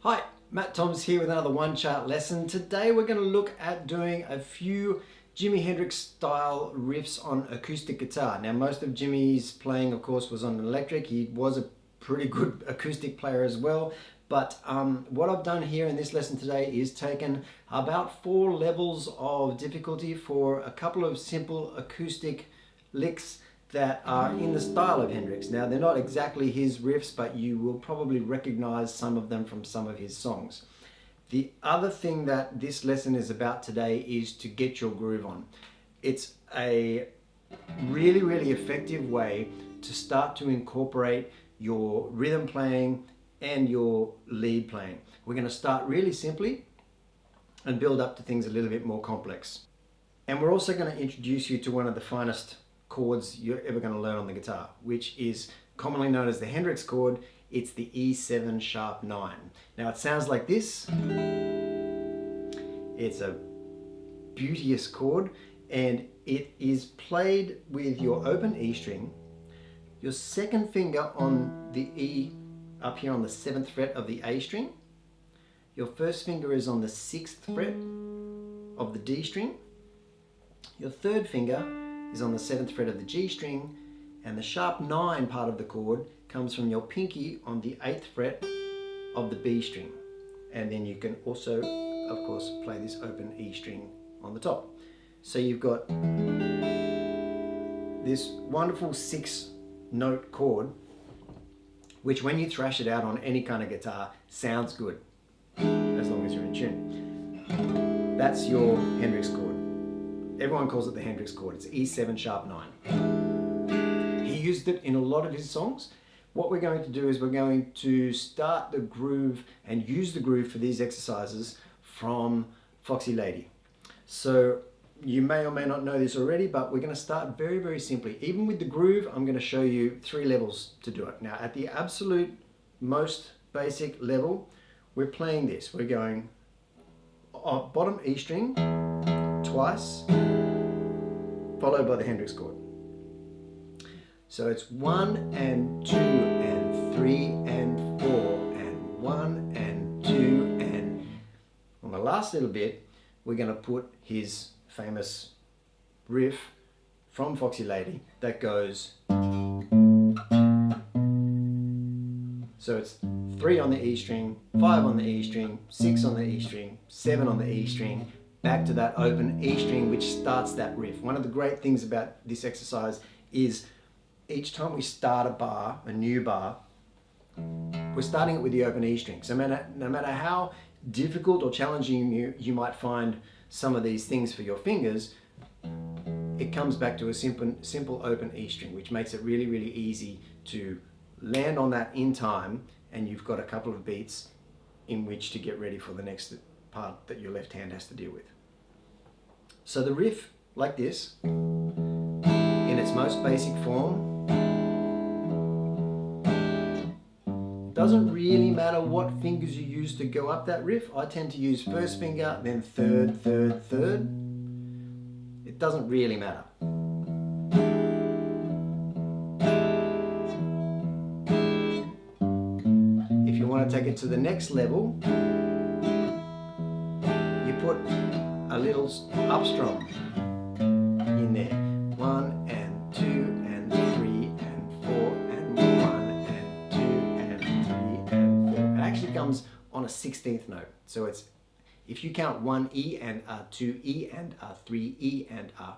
Hi, Matt Toms here with another one chart lesson. Today we're going to look at doing a few Jimi Hendrix style riffs on acoustic guitar. Now most of Jimmy's playing of course was on electric. He was a pretty good acoustic player as well. But what I've done here in this lesson today is taken about 4 levels of difficulty for a couple of simple acoustic licks that are in the style of Hendrix. Now they're not exactly his riffs, but you will probably recognize some of them from some of his songs. The other thing that this lesson is about today is to get your groove on. It's a really effective way to start to incorporate your rhythm playing and your lead playing. We're going to start really simply and build up to things a little bit more complex. And we're also going to introduce you to one of the finest chords you're ever going to learn on the guitar, which is commonly known as the Hendrix chord. It's the E7 sharp 9. Now it sounds like this. It's a beauteous chord and it is played with your open E string, your second finger on the E up here on the 7th fret of the A string, your first finger is on the 6th fret of the D string, your third finger is on the 7th fret of the G string, and the sharp 9 part of the chord comes from your pinky on the 8th fret of the B string. And then you can also, of course, play this open E string on the top. So you've got this wonderful 6-note chord, which when you thrash it out on any kind of guitar, sounds good, as long as you're in tune. That's your Hendrix chord. Everyone calls it the Hendrix chord. It's E7 sharp 9. He used it in a lot of his songs. What we're going to do is we're going to start the groove and use the groove for these exercises from Foxy Lady. So you may or may not know this already, but we're going to start very simply. Even with the groove, I'm going to show you 3 levels to do it. Now at the absolute most basic level, we're playing this. We're going bottom E string twice, followed by the Hendrix chord. So it's 1 and 2 and 3 and 4 and 1 and 2, and on the last little bit we're going to put his famous riff from Foxy Lady that goes, so it's 3 on the E string, 5 on the E string, 6 on the E string, 7 on the E string, back to that open E string which starts that riff. One of the great things about this exercise is each time we start a bar, a new bar, we're starting it with the open E string. So no matter how difficult or challenging you might find some of these things for your fingers, it comes back to a simple open E string, which makes it really easy to land on that in time, and you've got a couple of beats in which to get ready for the next part that your left hand has to deal with. So the riff, like this, in its most basic form, doesn't really matter what fingers you use to go up that riff. I tend to use first finger, then third. It doesn't really matter. If you want to take it to the next level, you put a little up strum in there. 1 and 2 and 3 and 4 and 1 and 2 and 3 and 4. It actually comes on a 16th note. So it's, if you count 1 E and A, 2 E and A, 3 E and A,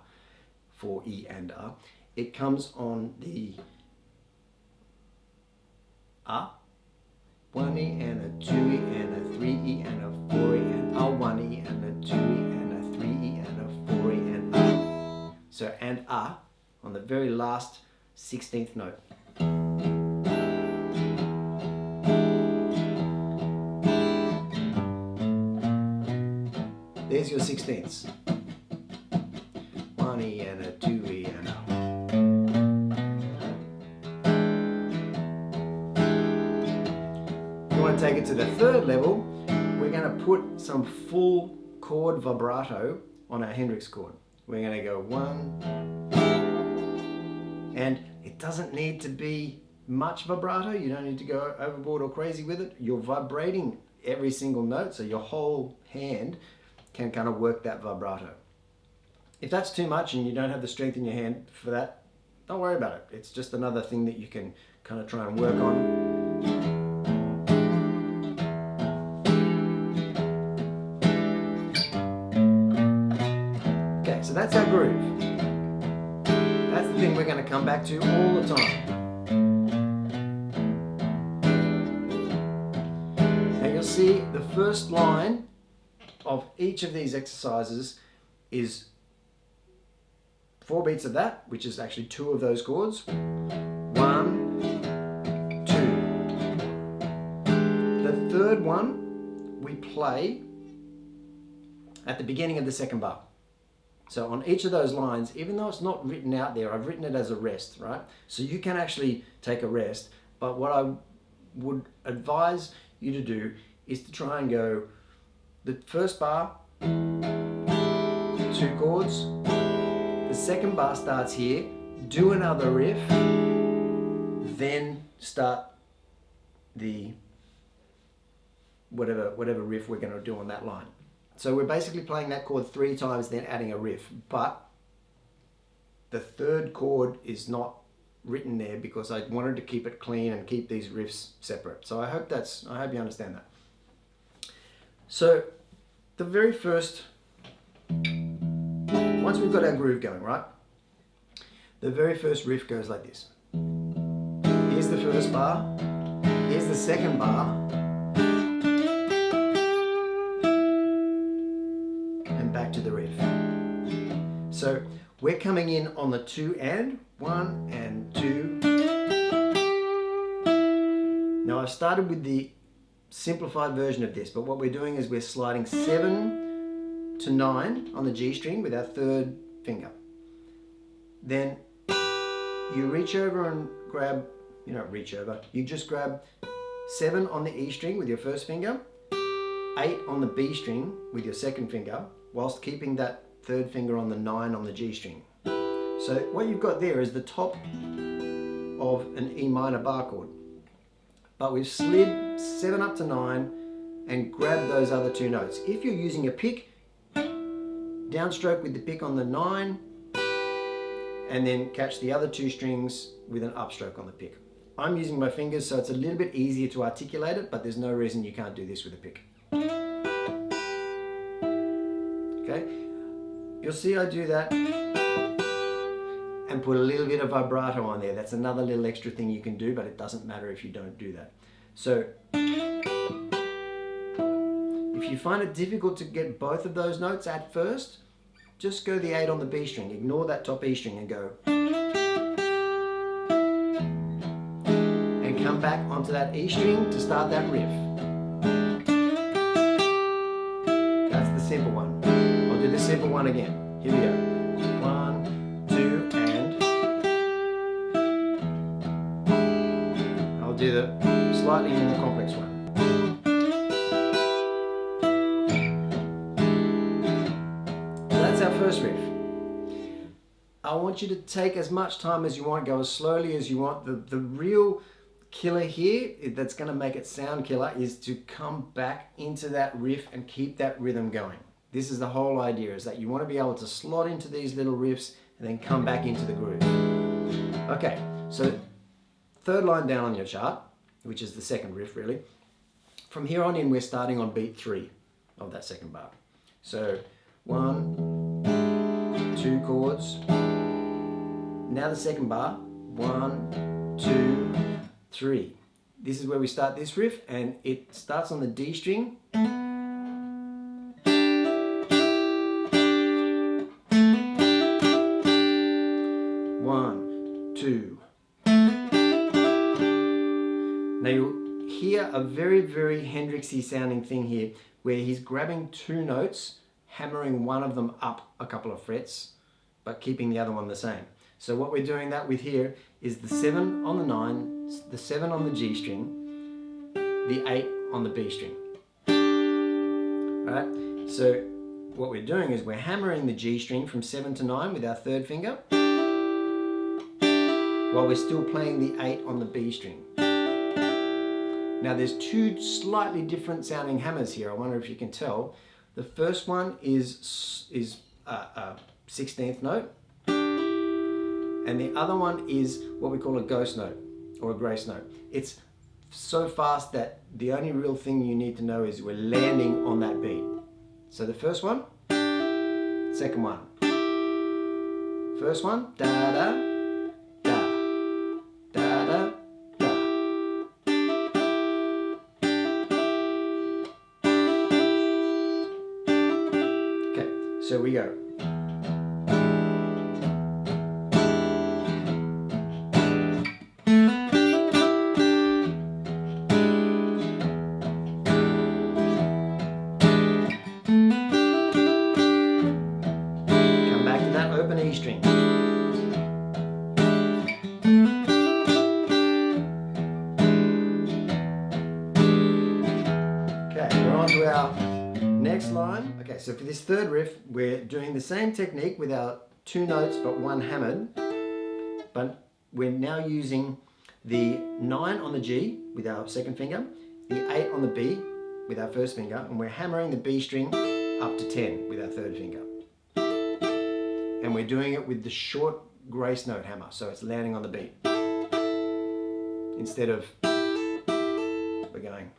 4 E and A, it comes on the A, 1 E and a 2 E and a 3 E and a 4 E and A, 1 E and a 2 E and a 3 E and a 4 E and A. So and A on the very last 16th note. There's your 16ths. 1 E and a 2 E and A. If you want to take it to the 3rd level, we're going to put some full chord vibrato on our Hendrix chord. We're going to go 1, and it doesn't need to be much vibrato. You don't need to go overboard or crazy with it. You're vibrating every single note, so your whole hand can kind of work that vibrato. If that's too much and you don't have the strength in your hand for that, don't worry about it. It's just another thing that you can kind of try and work on. Okay, so that's our groove. That's the thing we're going to come back to all the time. Now you'll see the first line of each of these exercises is 4 beats of that, which is actually 2 of those chords. 1, 2. The third one we play at the beginning of the second bar. So on each of those lines, even though it's not written out there, I've written it as a rest, right? So you can actually take a rest, but what I would advise you to do is to try and go the first bar, 2 chords, the second bar starts here, do another riff, then start the whatever riff we're going to do on that line. So we're basically playing that chord 3 times, then adding a riff. But the third chord is not written there because I wanted to keep it clean and keep these riffs separate. So I hope you understand that. So the very first, once we've got our groove going, right? The very first riff goes like this. Here's the first bar, here's the second bar, and back to the riff. So we're coming in on the 2 and 1 and 2. Now I've started with the simplified version of this, but what we're doing is we're sliding 7 to 9 on the G string with our third finger. Then you reach over and grab, you don't reach over, you just grab 7 on the E string with your first finger, 8 on the B string with your second finger, whilst keeping that third finger on the 9 on the G string. So what you've got there is the top of an E minor bar chord. But we've slid 7 up to 9 and grabbed those other 2 notes. If you're using a pick, downstroke with the pick on the 9, and then catch the other 2 strings with an upstroke on the pick. I'm using my fingers, so it's a little bit easier to articulate it, but there's no reason you can't do this with a pick. Okay, you'll see I do that and put a little bit of vibrato on there. That's another little extra thing you can do, but it doesn't matter if you don't do that. So if you find it difficult to get both of those notes at first, just go the 8 on the B string, ignore that top E string and go. And come back onto that E string to start that riff. That's the simple one. I'll do the simple one again. Here we go. 1, 2, and. I'll do the slightly more complex one. First riff. I want you to take as much time as you want, go as slowly as you want. The real killer here, that's going to make it sound killer, is to come back into that riff and keep that rhythm going. This is the whole idea, is that you want to be able to slot into these little riffs and then come back into the groove. Okay, so third line down on your chart, which is the second riff really. From here on in, we're starting on beat 3 of that second bar. So 1, 2 chords. Now the second bar. 1, 2, 3. This is where we start this riff, and it starts on the D string. 1, 2. Now you'll hear a very, very Hendrix-y sounding thing here, where he's grabbing 2 notes, hammering one of them up a couple of frets, but keeping the other one the same. So what we're doing that with here is the 7 on the 9, the 7 on the G string, the 8 on the B string. Alright, so what we're doing is we're hammering the G string from 7 to 9 with our third finger, while we're still playing the 8 on the B string. Now there's two slightly different sounding hammers here. I wonder if you can tell. The first one is a 16th note, and the other one is what we call a ghost note or a grace note. It's so fast that the only real thing you need to know is we're landing on that beat. So the first one, second one. First one, da da, da, da da, da. Okay, so we go. Open E string. Okay, we're on to our next line. Okay, so for this third riff, we're doing the same technique with our 2 notes but 1 hammered, but we're now using the 9 on the G with our second finger, the 8 on the B with our first finger, and we're hammering the B string up to 10 with our third finger. And we're doing it with the short grace note hammer, so it's landing on the beat. Instead of we're going.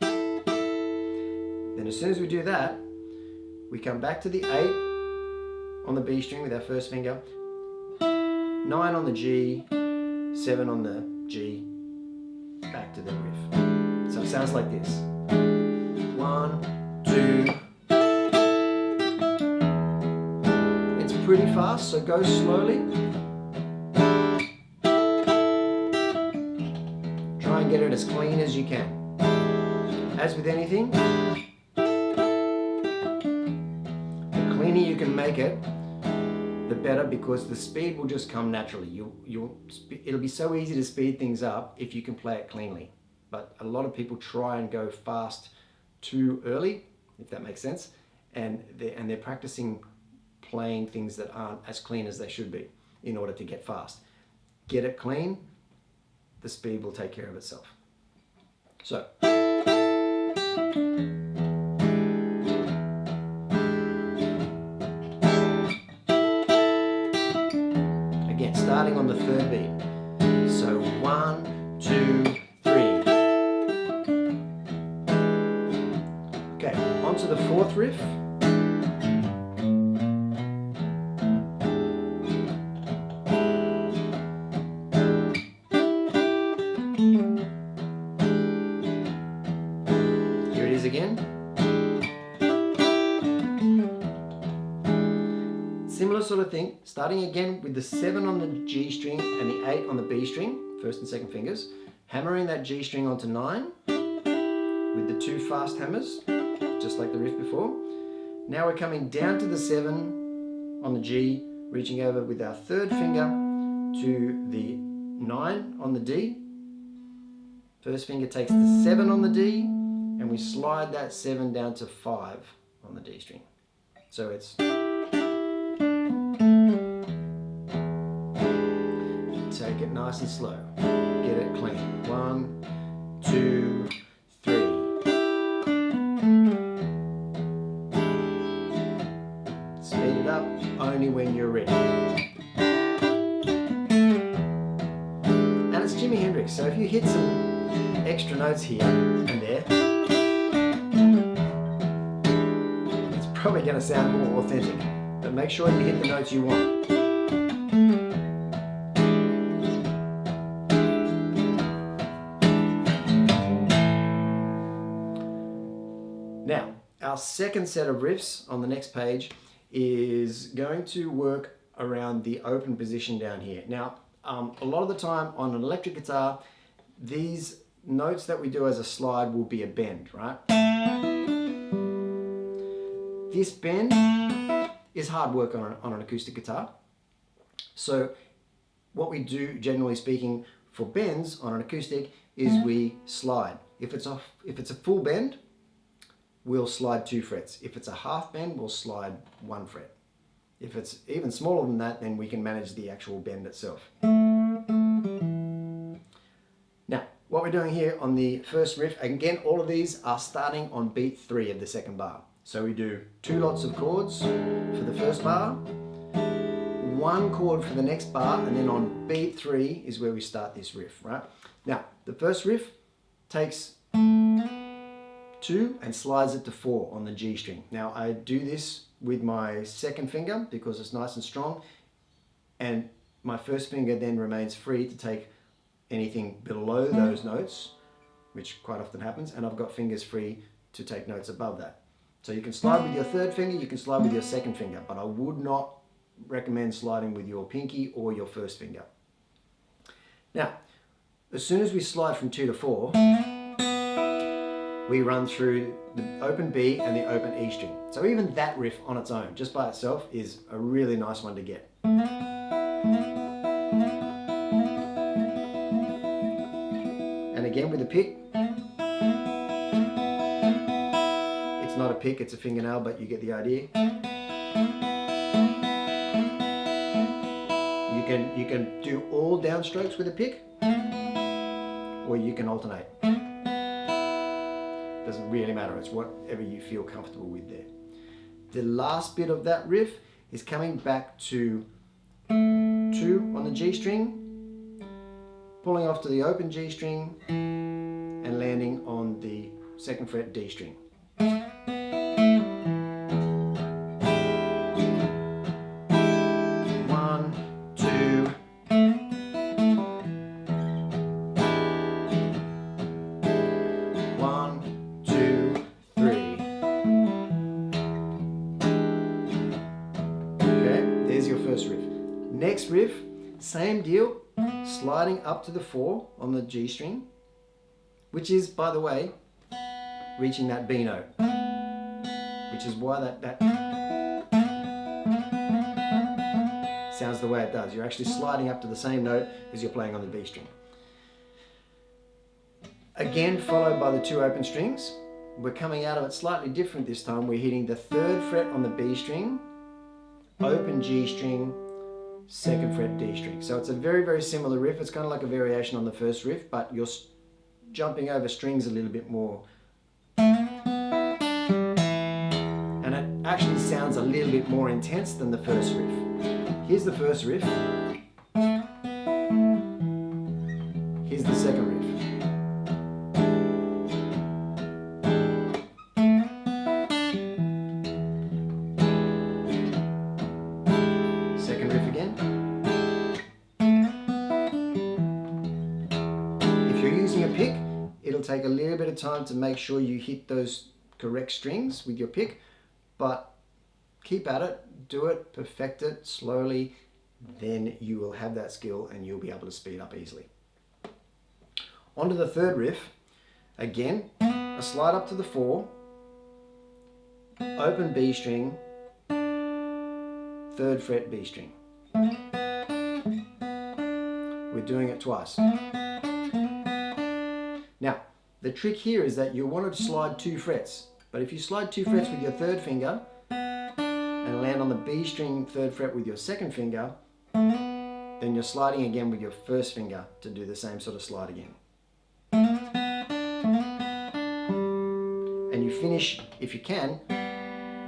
Then as soon as we do that, we come back to the 8 on the B string with our first finger, 9 on the G, 7 on the G, back to the riff. So it sounds like this. 1, 2. Pretty fast, so go slowly. Try and get it as clean as you can. As with anything, the cleaner you can make it, the better, because the speed will just come naturally. It'll be so easy to speed things up if you can play it cleanly. But a lot of people try and go fast too early, if that makes sense, and they're practicing playing things that aren't as clean as they should be in order to get fast. Get it clean, the speed will take care of itself. So, again, starting on the third beat. So 1, 2, 3. Okay, onto the fourth riff. Again. Similar sort of thing, starting again with the 7 on the G string and the 8 on the B string, first and second fingers, hammering that G string onto 9 with the 2 fast hammers, just like the riff before. Now we're coming down to the 7 on the G, reaching over with our third finger to the 9 on the D. First finger takes the 7 on the D, and we slide that 7 down to 5 on the D string. So it's take it nice and slow. Get it clean. 1, 2, 3. Speed it up only when you're ready. And it's Jimi Hendrix, so if you hit some extra notes here and there, probably going to sound more authentic, but make sure you hit the notes you want. Now, our second set of riffs on the next page is going to work around the open position down here. Now, a lot of the time on an electric guitar, these notes that we do as a slide will be a bend, right? This bend is hard work on an acoustic guitar. So what we do, generally speaking, for bends on an acoustic is we slide. If it's a full bend, we'll slide 2 frets. If it's a half bend, we'll slide 1 fret. If it's even smaller than that, then we can manage the actual bend itself. we're doing here on the first riff, again, all of these are starting on beat 3 of the second bar. So we do 2 lots of chords for the first bar, 1 chord for the next bar, and then on beat 3 is where we start this riff, right? Now, the first riff takes 2 and slides it to 4 on the G string. Now, I do this with my second finger because it's nice and strong, and my first finger then remains free to take anything below those notes, which quite often happens, and I've got fingers free to take notes above that. So you can slide with your third finger, you can slide with your second finger, but I would not recommend sliding with your pinky or your first finger. Now, as soon as we slide from 2 to 4, we run through the open B and the open E string. So even that riff on its own, just by itself, is a really nice one to get. And again with the pick, it's not a pick, it's a fingernail, but you get the idea. You can do all downstrokes with a pick, or you can alternate. Doesn't really matter, it's whatever you feel comfortable with there. The last bit of that riff is coming back to 2 on the G string, pulling off to the open G string, and landing on the 2nd fret D string. 1, 2. Next riff, same deal, sliding up to the 4 on the G string, which is, by the way, reaching that B note, which is why that sounds the way it does. You're actually sliding up to the same note as you're playing on the B string. Again, followed by the 2 open strings. We're coming out of it slightly different this time. We're hitting the 3rd fret on the B string, open G string, 2nd fret D string. So it's a very, very similar riff. It's kind of like a variation on the first riff, but you're jumping over strings a little bit more. And it actually sounds a little bit more intense than the first riff. Here's the first riff. Here's the second riff. It'll take a little bit of time to make sure you hit those correct strings with your pick, but keep at it, do it, perfect it slowly, then you will have that skill and you'll be able to speed up easily. On to the third riff. Again, a slide up to the 4, open B string, 3rd fret B string. We're doing it twice. Now, the trick here is that you want to slide 2 frets, but if you slide 2 frets with your 3rd finger and land on the B string 3rd fret with your 2nd finger, then you're sliding again with your 1st finger to do the same sort of slide again. And you finish, if you can,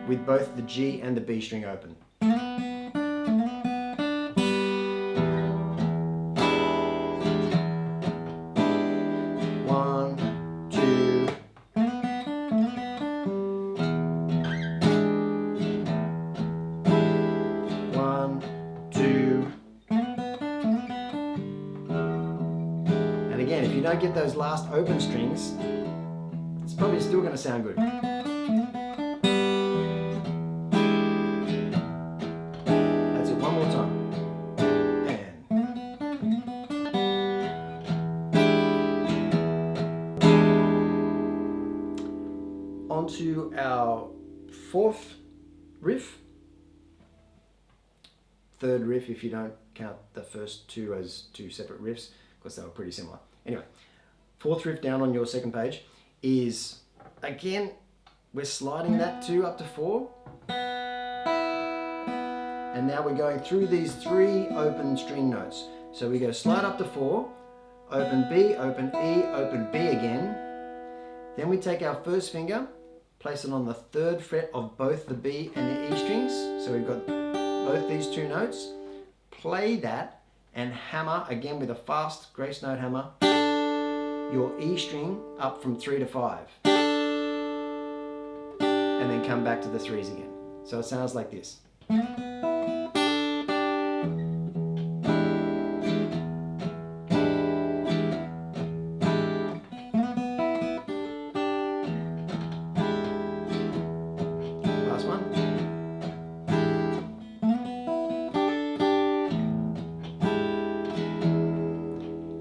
with both the G and the B string open. If you don't get those last open strings, it's probably still going to sound good. That's it, one more time. And on to our 4th riff. 3rd riff if you don't count the first 2 as 2 separate riffs, because they were pretty similar. Anyway, 4th riff down on your 2nd page is, again, we're sliding that 2 up to 4. And now we're going through these 3 open string notes. So we go slide up to 4, open B, open E, open B again. Then we take our first finger, place it on the 3rd fret of both the B and the E strings. So we've got both these two notes. Play that and hammer again with a fast grace note hammer your E string up from 3 to 5. And then come back to the 3s again. So it sounds like this. Last one.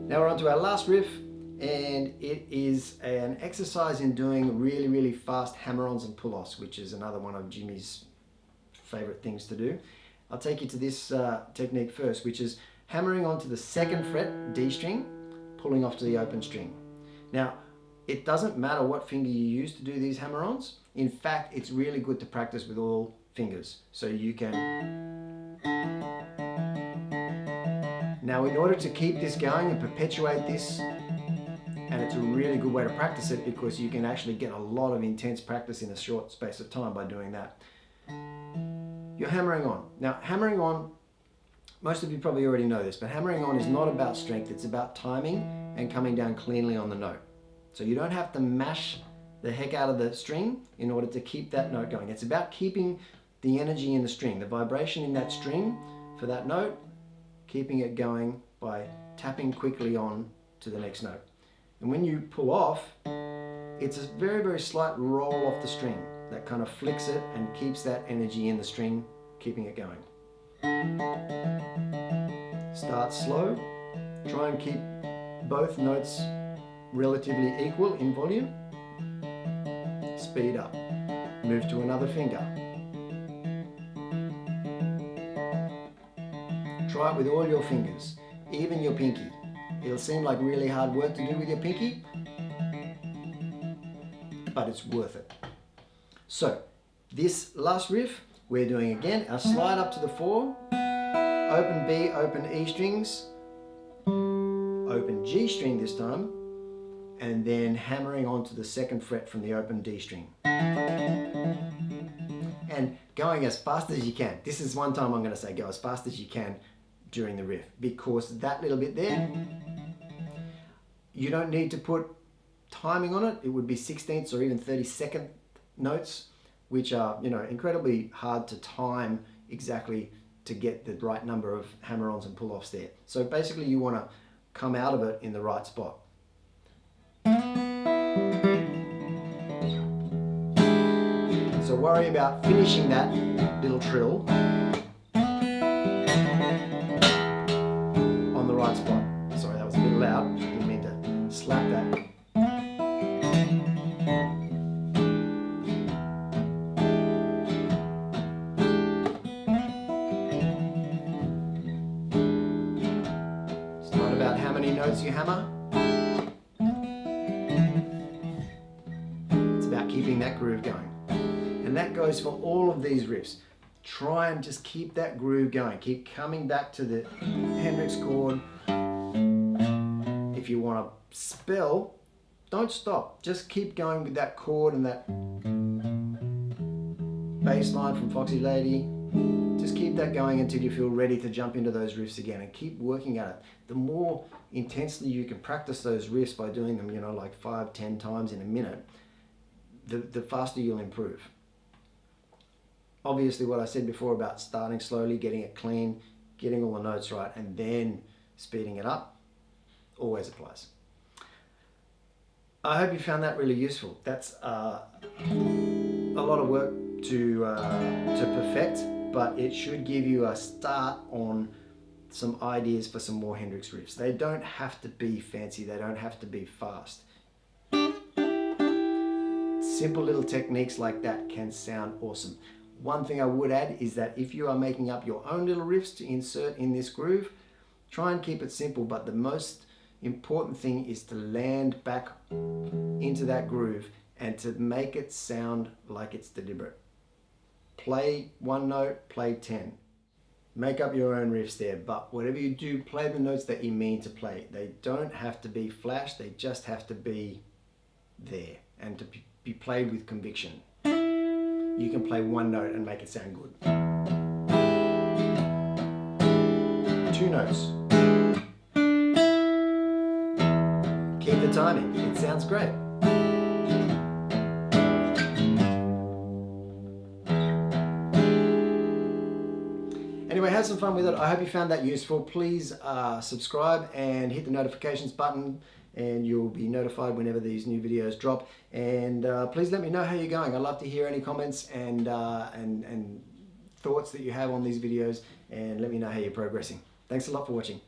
Now we're on to our last riff, and it is an exercise in doing really fast hammer-ons and pull-offs, which is another one of Jimmy's favorite things to do. I'll take you to this technique first, which is hammering onto the 2nd fret D string, pulling off to the open string. Now, it doesn't matter what finger you use to do these hammer-ons. In fact, it's really good to practice with all fingers. So you can... Now, in order to keep this going and perpetuate this, and it's a really good way to practice it because you can actually get a lot of intense practice in a short space of time by doing that. You're hammering on. Now, hammering on, most of you probably already know this, but hammering on is not about strength, it's about timing and coming down cleanly on the note. So you don't have to mash the heck out of the string in order to keep that note going. It's about keeping the energy in the string, the vibration in that string for that note, keeping it going by tapping quickly on to the next note. And when you pull off, it's a very slight roll off the string that kind of flicks it and keeps that energy in the string, keeping it going. Start slow, try and keep both notes relatively equal in volume. Speed up, move to another finger. Try it with all your fingers, even your pinky. It'll seem like really hard work to do with your pinky, but it's worth it. So, this last riff, we're doing again our slide up to the 4, open B, open E strings, open G string this time, and then hammering onto the 2nd fret from the open D string. And going as fast as you can. This is one time I'm going to say go as fast as you can during the riff, because that little bit there, you don't need to put timing on it. It would be 16ths or even 32nd notes, which are, you know, incredibly hard to time exactly to get the right number of hammer-ons and pull-offs there. So basically you want to come out of it in the right spot. So worry about finishing that little trill on the right spot. Sorry, that was a bit loud. Didn't mean to slap that. It's not about how many notes you hammer. It's about keeping that groove going. And that goes for all of these riffs. Try and just keep that groove going. Keep coming back to the Hendrix chord. If you want to spell, don't stop. Just keep going with that chord and that bass line from Foxy Lady. Just keep that going until you feel ready to jump into those riffs again, and keep working at it. The more intensely you can practice those riffs by doing them, you know, like 5-10 times in a minute, the faster you'll improve. Obviously, what I said before about starting slowly, getting it clean, getting all the notes right, and then speeding it up, always applies. I hope you found that really useful. That's a lot of work to perfect, but it should give you a start on some ideas for some more Hendrix riffs. They don't have to be fancy, they don't have to be fast. Simple little techniques like that can sound awesome. One thing I would add is that if you are making up your own little riffs to insert in this groove, try and keep it simple, but the most important thing is to land back into that groove and to make it sound like it's deliberate. Play one note, play 10. Make up your own riffs there, but whatever you do, play the notes that you mean to play. They don't have to be flash, they just have to be there and to be played with conviction. You can play one note and make it sound good. Two notes. Keep the timing, it sounds great. Anyway, have some fun with it. I hope you found that useful. Please subscribe and hit the notifications button, and you'll be notified whenever these new videos drop. And please let me know how you're going. I'd love to hear any comments and thoughts that you have on these videos, and let me know how you're progressing. Thanks a lot for watching.